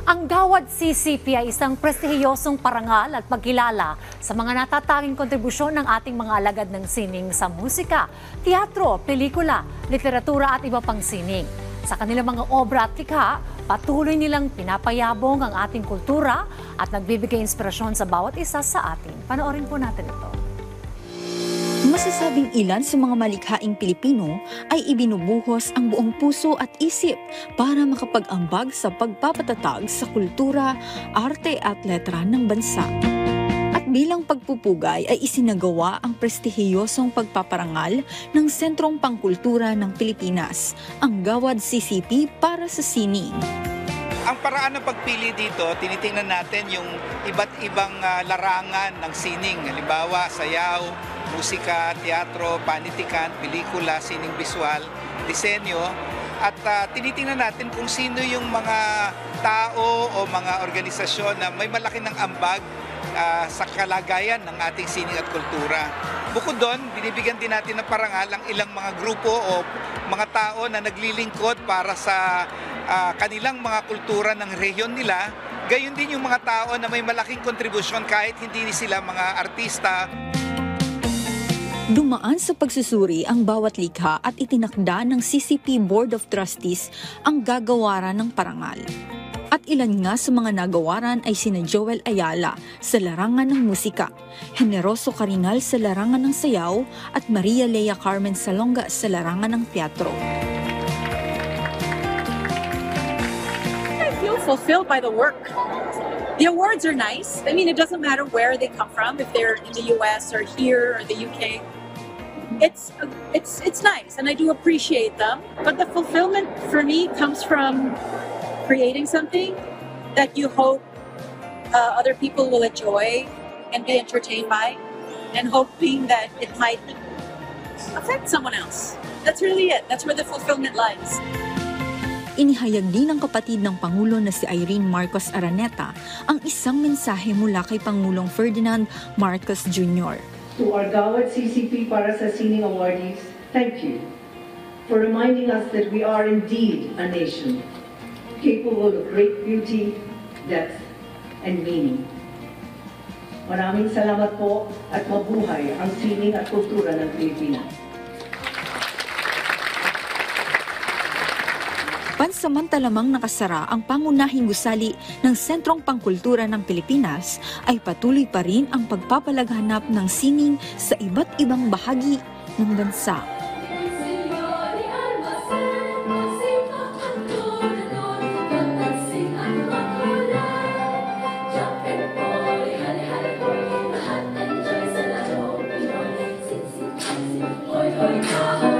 Ang Gawad CCP ay isang prestihiyosong parangal at pagkilala sa mga natatanging kontribusyon ng ating mga alagad ng sining sa musika, teatro, pelikula, literatura at iba pang sining. Sa kanilang mga obra at likha, patuloy nilang pinapayabong ang ating kultura at nagbibigay inspirasyon sa bawat isa sa atin. Panoorin po natin ito. Masasabing ilan sa mga malikhaing Pilipino ay ibinubuhos ang buong puso at isip para makapag-ambag sa pagpapatatag sa kultura, arte at letra ng bansa. At bilang pagpupugay ay isinagawa ang prestihiyosong pagpaparangal ng Sentrong Pangkultura ng Pilipinas, ang Gawad CCP para sa sining. Ang paraan ng pagpili dito, tinitingnan natin yung iba't ibang larangan ng sining. Halimbawa, sayaw, musika, teatro, panitikan, pelikula, sining visual, disenyo. At tinitingnan natin kung sino yung mga tao o mga organisasyon na may malaki ng ambag sa kalagayan ng ating sining at kultura. Bukod doon, binibigyan din natin ng parangal ang ilang mga grupo o mga tao na naglilingkod para sa kanilang mga kultura ng rehiyon nila. Gayon din yung mga tao na may malaking kontribusyon kahit hindi sila mga artista. Dumaan sa pagsusuri ang bawat likha at itinakda ng CCP Board of Trustees ang gagawaran ng parangal. At ilan nga sa mga nagawaran ay sina Joel Ayala sa larangan ng musika, Generoso Carinal sa larangan ng sayaw at Maria Lea Carmen Salonga sa larangan ng teatro. I feel fulfilled by the work. The awards are nice. I mean, it doesn't matter where they come from, if they're in the US or here or the UK. It's nice, and I do appreciate them. But the fulfillment for me comes from creating something that you hope other people will enjoy and be entertained by, and hoping that it might affect someone else. That's really it. That's where the fulfillment lies. Inihayag din ng kapatid ng Pangulo na si Irene Marcos Araneta ang isang mensahe mula kay Pangulong Ferdinand Marcos Jr. To our Gawad CCP para sa Sining awardees, thank you for reminding us that we are indeed a nation capable of great beauty, depth, and meaning. Maraming salamat po at mabuhay ang sining at kultura ng Pilipinas. Pansamantalamang nakasara ang pangunahing gusali ng Sentrong Pangkultura ng Pilipinas ay patuloy pa rin ang pagpapalaghanap ng sining sa iba't ibang bahagi ng bansa. Hoy, hoy,